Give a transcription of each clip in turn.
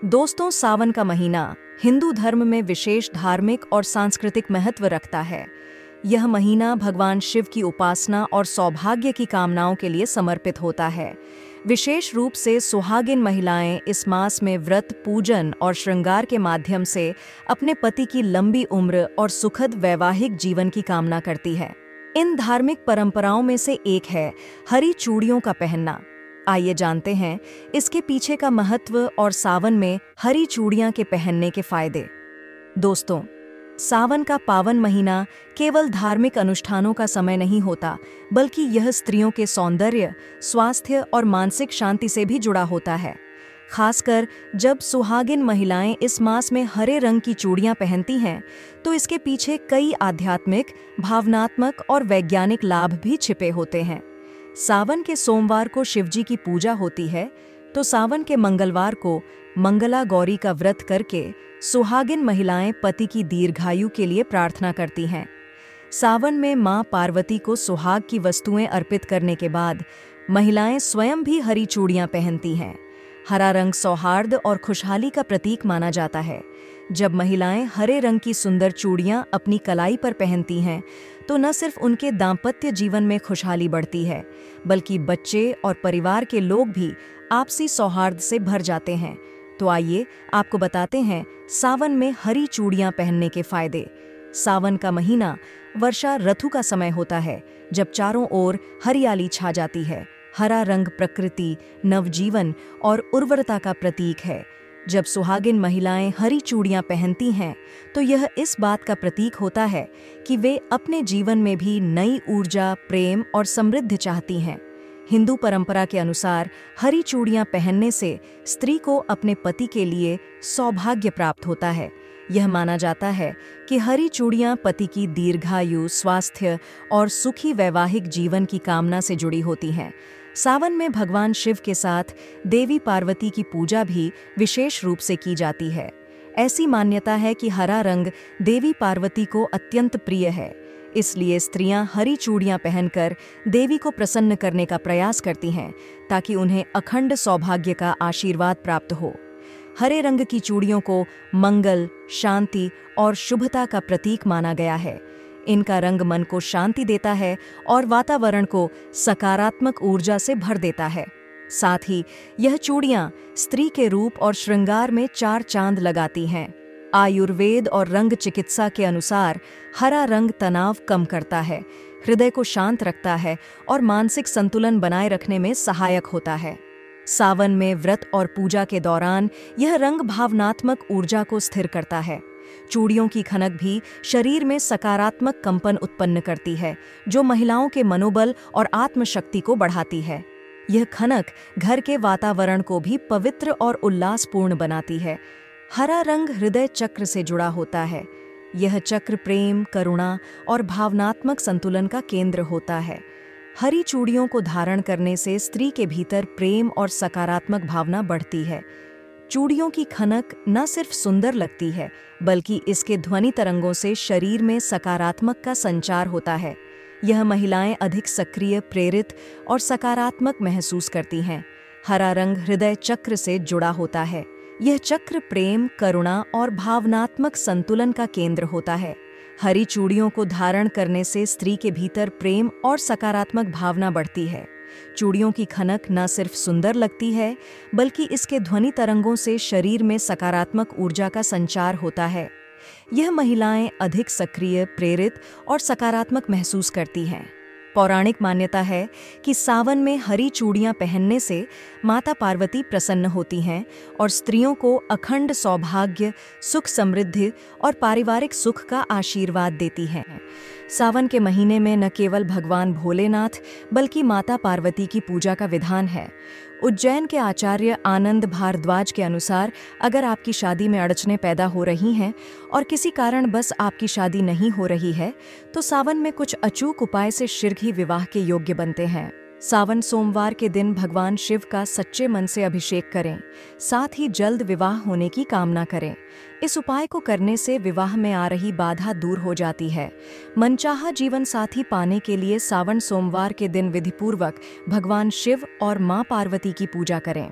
दोस्तों, सावन का महीना हिंदू धर्म में विशेष धार्मिक और सांस्कृतिक महत्व रखता है। यह महीना भगवान शिव की उपासना और सौभाग्य की कामनाओं के लिए समर्पित होता है। विशेष रूप से सुहागिन महिलाएं इस मास में व्रत, पूजन और श्रृंगार के माध्यम से अपने पति की लंबी उम्र और सुखद वैवाहिक जीवन की कामना करती है। इन धार्मिक परंपराओं में से एक है हरी चूड़ियों का पहनना। आइए जानते हैं इसके पीछे का महत्व और सावन में हरी चूड़ियां के पहनने के फायदे। दोस्तों, सावन का पावन महीना केवल धार्मिक अनुष्ठानों का समय नहीं होता, बल्कि यह स्त्रियों के सौंदर्य, स्वास्थ्य और मानसिक शांति से भी जुड़ा होता है। खासकर जब सुहागिन महिलाएं इस मास में हरे रंग की चूड़ियां पहनती हैं, तो इसके पीछे कई आध्यात्मिक, भावनात्मक और वैज्ञानिक लाभ भी छिपे होते हैं। सावन के सोमवार को शिवजी की पूजा होती है, तो सावन के मंगलवार को मंगला गौरी का व्रत करके सुहागिन महिलाएं पति की दीर्घायु के लिए प्रार्थना करती हैं। सावन में मां पार्वती को सुहाग की वस्तुएं अर्पित करने के बाद महिलाएं स्वयं भी हरी चूड़ियां पहनती हैं। हरा रंग सौहार्द और खुशहाली का प्रतीक माना जाता है। जब महिलाएं हरे रंग की सुंदर चूड़ियां अपनी कलाई पर पहनती हैं, तो न सिर्फ उनके दाम्पत्य जीवन में खुशहाली बढ़ती है, बल्कि बच्चे और परिवार के लोग भी आपसी सौहार्द से भर जाते हैं। तो आइए आपको बताते हैं सावन में हरी चूड़ियां पहनने के फायदे। सावन का महीना वर्षा ऋतु का समय होता है, जब चारों ओर हरियाली छा जाती है। हरा रंग प्रकृति, नवजीवन और उर्वरता का प्रतीक है। जब सुहागिन महिलाएं हरी चूड़ियां पहनती हैं, तो यह इस बात का प्रतीक होता है कि वे अपने जीवन में भी नई ऊर्जा, प्रेम और समृद्धि चाहती हैं। हिंदू परंपरा के अनुसार हरी चूड़ियां पहनने से स्त्री को अपने पति के लिए सौभाग्य प्राप्त होता है। यह माना जाता है कि हरी चूड़ियां पति की दीर्घायु, स्वास्थ्य और सुखी वैवाहिक जीवन की कामना से जुड़ी होती हैं। सावन में भगवान शिव के साथ देवी पार्वती की पूजा भी विशेष रूप से की जाती है। ऐसी मान्यता है कि हरा रंग देवी पार्वती को अत्यंत प्रिय है, इसलिए स्त्रियां हरी चूड़ियां पहनकर देवी को प्रसन्न करने का प्रयास करती हैं, ताकि उन्हें अखंड सौभाग्य का आशीर्वाद प्राप्त हो। हरे रंग की चूड़ियों को मंगल, शांति और शुभता का प्रतीक माना गया है। इनका रंग मन को शांति देता है और वातावरण को सकारात्मक ऊर्जा से भर देता है। साथ ही यह चूड़ियां स्त्री के रूप और श्रृंगार में चार चांद लगाती हैं। आयुर्वेद और रंग चिकित्सा के अनुसार हरा रंग तनाव कम करता है, हृदय को शांत रखता है और मानसिक संतुलन बनाए रखने में सहायक होता है। सावन में व्रत और पूजा के दौरान यह रंग भावनात्मक ऊर्जा को स्थिर करता है। चूड़ियों की खनक भी शरीर में सकारात्मक कंपन उत्पन्न करती है, जो महिलाओं के मनोबल और आत्मशक्ति को बढ़ाती है। यह खनक घर के वातावरण को भी पवित्र और उल्लासपूर्ण बनाती है। हरा रंग हृदय चक्र से जुड़ा होता है। यह चक्र प्रेम, करुणा और भावनात्मक संतुलन का केंद्र होता है। हरी चूड़ियों को धारण करने से स्त्री के भीतर प्रेम और सकारात्मक भावना बढ़ती है। चूड़ियों की खनक न सिर्फ सुंदर लगती है, बल्कि इसके ध्वनि तरंगों से शरीर में सकारात्मक का संचार होता है। यह महिलाएं अधिक सक्रिय, प्रेरित और सकारात्मक महसूस करती हैं। हरा रंग हृदय चक्र से जुड़ा होता है। यह चक्र प्रेम, करुणा और भावनात्मक संतुलन का केंद्र होता है। हरी चूड़ियों को धारण करने से स्त्री के भीतर प्रेम और सकारात्मक भावना बढ़ती है। चूड़ियों की खनक न सिर्फ सुंदर लगती है, बल्कि इसके ध्वनि तरंगों से शरीर में सकारात्मक ऊर्जा का संचार होता है। यह महिलाएं अधिक सक्रिय, प्रेरित और सकारात्मक महसूस करती हैं। पौराणिक मान्यता है कि सावन में हरी चूड़ियां पहनने से माता पार्वती प्रसन्न होती हैं और स्त्रियों को अखंड सौभाग्य, सुख, समृद्धि और पारिवारिक सुख का आशीर्वाद देती हैं। सावन के महीने में न केवल भगवान भोलेनाथ, बल्कि माता पार्वती की पूजा का विधान है। उज्जैन के आचार्य आनंद भारद्वाज के अनुसार, अगर आपकी शादी में अड़चनें पैदा हो रही हैं और किसी कारण बस आपकी शादी नहीं हो रही है, तो सावन में कुछ अचूक उपाय से शीघ्र ही विवाह के योग्य बनते हैं। सावन सोमवार के दिन भगवान शिव का सच्चे मन से अभिषेक करें, साथ ही जल्द विवाह होने की कामना करें। इस उपाय को करने से विवाह में आ रही बाधा दूर हो जाती है। मनचाहा जीवन साथी पाने के लिए सावन सोमवार के दिन विधिपूर्वक भगवान शिव और मां पार्वती की पूजा करें।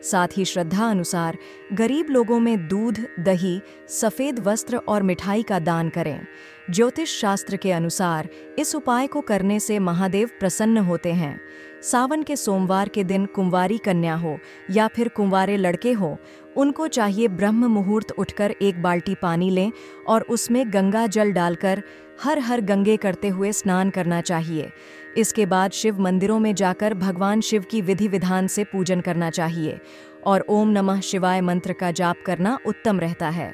साथ ही श्रद्धा अनुसार गरीब लोगों में दूध, दही, सफ़ेद वस्त्र और मिठाई का दान करें। ज्योतिष शास्त्र के अनुसार इस उपाय को करने से महादेव प्रसन्न होते हैं। सावन के सोमवार के दिन कुंवारी कन्या हो या फिर कुंवारे लड़के हो, उनको चाहिए ब्रह्म मुहूर्त उठकर 1 बाल्टी पानी लें और उसमें गंगा जल डालकर हर हर गंगे करते हुए स्नान करना चाहिए। इसके बाद शिव मंदिरों में जाकर भगवान शिव की विधि विधान से पूजन करना चाहिए और ओम नमः शिवाय मंत्र का जाप करना उत्तम रहता है।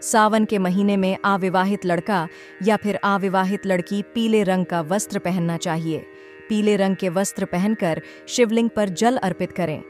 सावन के महीने में अविवाहित लड़का या फिर अविवाहित लड़की पीले रंग का वस्त्र पहनना चाहिए। पीले रंग के वस्त्र पहनकर शिवलिंग पर जल अर्पित करें।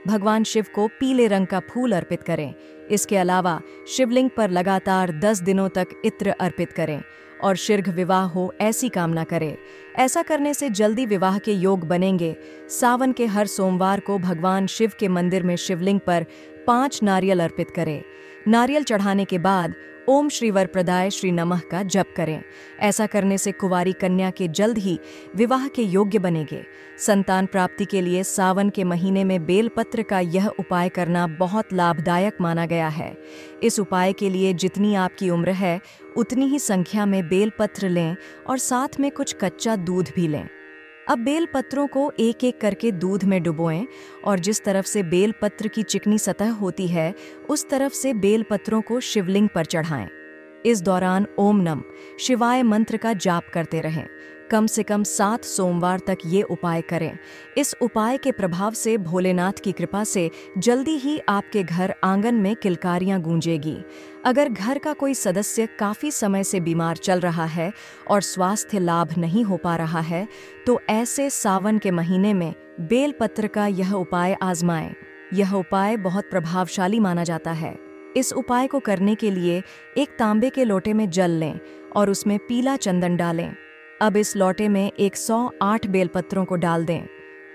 भगवान शिव को पीले रंग का फूल अर्पित करें। इसके अलावा शिवलिंग पर लगातार 10 दिनों तक इत्र अर्पित करें और शीघ्र विवाह हो ऐसी कामना करें। ऐसा करने से जल्दी विवाह के योग बनेंगे। सावन के हर सोमवार को भगवान शिव के मंदिर में शिवलिंग पर 5 नारियल अर्पित करें। नारियल चढ़ाने के बाद ओम श्री वरप्रदाय श्री नमः का जप करें। ऐसा करने से कुंवारी कन्या के जल्द ही विवाह के योग्य बनेंगे। संतान प्राप्ति के लिए सावन के महीने में बेलपत्र का यह उपाय करना बहुत लाभदायक माना गया है। इस उपाय के लिए जितनी आपकी उम्र है उतनी ही संख्या में बेलपत्र लें और साथ में कुछ कच्चा दूध भी लें। अब बेलपत्रों को एक एक करके दूध में डुबोएं और जिस तरफ से बेलपत्र की चिकनी सतह होती है उस तरफ से बेलपत्रों को शिवलिंग पर चढ़ाएं। इस दौरान ओम नमः शिवाय मंत्र का जाप करते रहें। कम से कम 7 सोमवार तक ये उपाय करें। इस उपाय के प्रभाव से भोलेनाथ की कृपा से जल्दी ही आपके घर आंगन में किलकारियां गूंजेगी। अगर घर का कोई सदस्य काफ़ी समय से बीमार चल रहा है और स्वास्थ्य लाभ नहीं हो पा रहा है तो ऐसे सावन के महीने में बेलपत्र का यह उपाय आजमाएं। यह उपाय बहुत प्रभावशाली माना जाता है। इस उपाय को करने के लिए एक तांबे के लोटे में जल लें और उसमें पीला चंदन डालें। अब इस लोटे में 108 बेलपत्रों को डाल दें।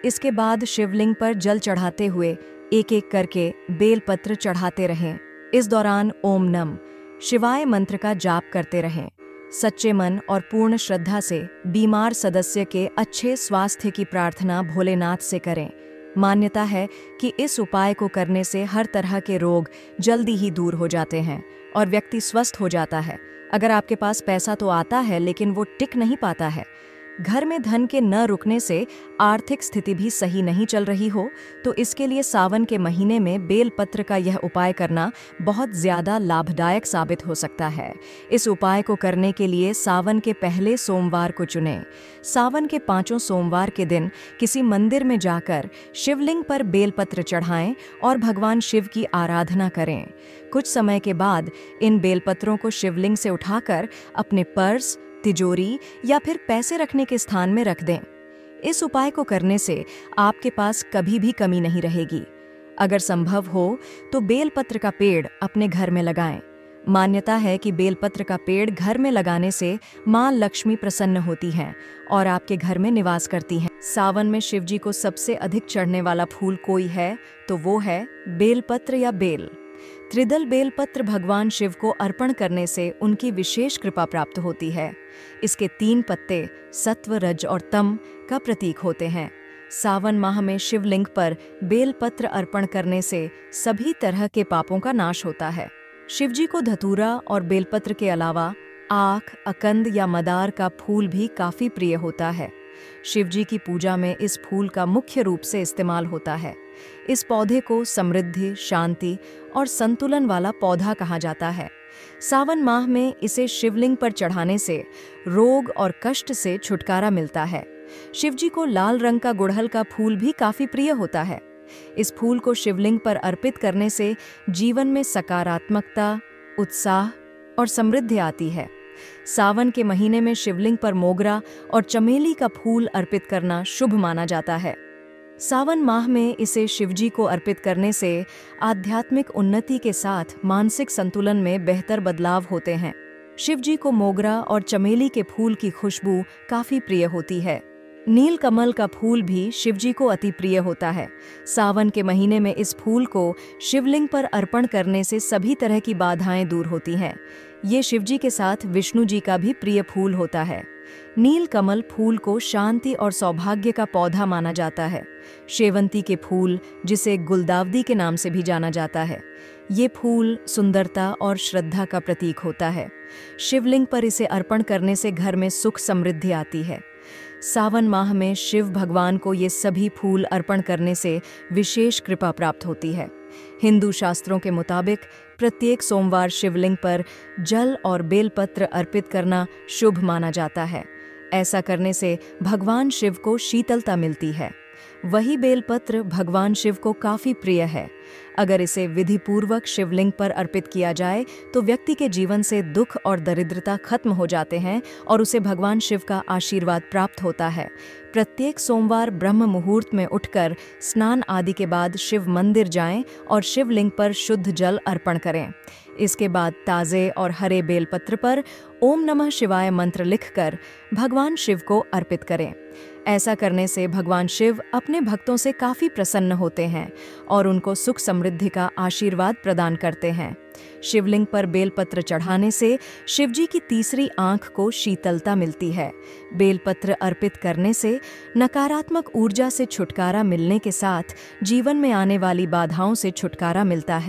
इसके बाद शिवलिंग पर जल चढ़ाते हुए एक एक करके बेलपत्र चढ़ाते रहें। इस दौरान ओम नमः शिवाय मंत्र का जाप करते रहें। सच्चे मन और पूर्ण श्रद्धा से बीमार सदस्य के अच्छे स्वास्थ्य की प्रार्थना भोलेनाथ से करें। मान्यता है कि इस उपाय को करने से हर तरह के रोग जल्दी ही दूर हो जाते हैं और व्यक्ति स्वस्थ हो जाता है। अगर आपके पास पैसा तो आता है लेकिन वो टिक नहीं पाता है, घर में धन के न रुकने से आर्थिक स्थिति भी सही नहीं चल रही हो, तो इसके लिए सावन के महीने में बेलपत्र का यह उपाय करना बहुत ज़्यादा लाभदायक साबित हो सकता है। इस उपाय को करने के लिए सावन के पहले सोमवार को चुनें। सावन के 5 सोमवार के दिन किसी मंदिर में जाकर शिवलिंग पर बेलपत्र चढ़ाएं और भगवान शिव की आराधना करें। कुछ समय के बाद इन बेलपत्रों को शिवलिंग से उठाकर अपने पर्स, तिजोरी या फिर पैसे रखने के स्थान में रख दें। इस उपाय को करने से आपके पास कभी भी कमी नहीं रहेगी। अगर संभव हो तो बेलपत्र का पेड़ अपने घर में लगाएं। मान्यता है कि बेलपत्र का पेड़ घर में लगाने से मां लक्ष्मी प्रसन्न होती हैं और आपके घर में निवास करती हैं। सावन में शिवजी को सबसे अधिक चढ़ने वाला फूल कोई है तो वो है बेलपत्र या बेल। त्रिदल बेलपत्र भगवान शिव को अर्पण करने से उनकी विशेष कृपा प्राप्त होती है। इसके 3 पत्ते सत्व, रज और तम का प्रतीक होते हैं। सावन माह में शिवलिंग पर बेलपत्र अर्पण करने से सभी तरह के पापों का नाश होता है। शिवजी को धतूरा और बेलपत्र के अलावा आख, अकंद या मदार का फूल भी काफी प्रिय होता है। शिवजी की पूजा में इस फूल का मुख्य रूप से इस्तेमाल होता है। इस पौधे को समृद्धि, शांति और संतुलन वाला पौधा कहा जाता है। सावन माह में इसे शिवलिंग पर चढ़ाने से रोग और कष्ट से छुटकारा मिलता है। शिवजी को लाल रंग का गुड़हल का फूल भी काफी प्रिय होता है। इस फूल को शिवलिंग पर अर्पित करने से जीवन में सकारात्मकता, उत्साह और समृद्धि आती है। सावन के महीने में शिवलिंग पर मोगरा और चमेली का फूल अर्पित करना शुभ माना जाता है। सावन माह में इसे शिवजी को अर्पित करने से आध्यात्मिक उन्नति के साथ मानसिक संतुलन में बेहतर बदलाव होते हैं। शिवजी को मोगरा और चमेली के फूल की खुशबू काफी प्रिय होती है। नील कमल का फूल भी शिवजी को अति प्रिय होता है। सावन के महीने में इस फूल को शिवलिंग पर अर्पण करने से सभी तरह की बाधाएं दूर होती हैं। ये शिवजी के साथ विष्णु जी का भी प्रिय फूल होता है। नील कमल फूल को शांति और सौभाग्य का पौधा माना जाता है। शेवंती के फूल, जिसे गुलदावदी के नाम से भी जाना जाता है, ये फूल सुंदरता और श्रद्धा का प्रतीक होता है। शिवलिंग पर इसे अर्पण करने से घर में सुख समृद्धि आती है। सावन माह में शिव भगवान को ये सभी फूल अर्पण करने से विशेष कृपा प्राप्त होती है। हिंदू शास्त्रों के मुताबिक प्रत्येक सोमवार शिवलिंग पर जल और बेलपत्र अर्पित करना शुभ माना जाता है। ऐसा करने से भगवान शिव को शीतलता मिलती है। वही बेलपत्र भगवान शिव को काफी प्रिय है। अगर इसे विधिपूर्वक शिवलिंग पर अर्पित किया जाए तो व्यक्ति के जीवन से दुख और दरिद्रता खत्म हो जाते हैं और उसे भगवान शिव का आशीर्वाद प्राप्त होता है। प्रत्येक सोमवार ब्रह्म मुहूर्त में उठकर स्नान आदि के बाद शिव मंदिर जाएं और शिवलिंग पर शुद्ध जल अर्पण करें। इसके बाद ताज़े और हरे बेलपत्र पर ओम नमः शिवाय मंत्र लिखकर भगवान शिव को अर्पित करें। ऐसा करने से भगवान शिव अपने भक्तों से काफी प्रसन्न होते हैं और उनको सुख समृद्धि का आशीर्वाद प्रदान करते हैं। शिवलिंग पर बेलपत्र चढ़ाने से शिवजी की तीसरी आंख को शीतलता मिलती है। बेलपत्र अर्पित करने से नकारात्मक ऊर्जा से छुटकारा मिलने के साथ जीवन में आने वाली बाधाओं से छुटकारा मिलता है।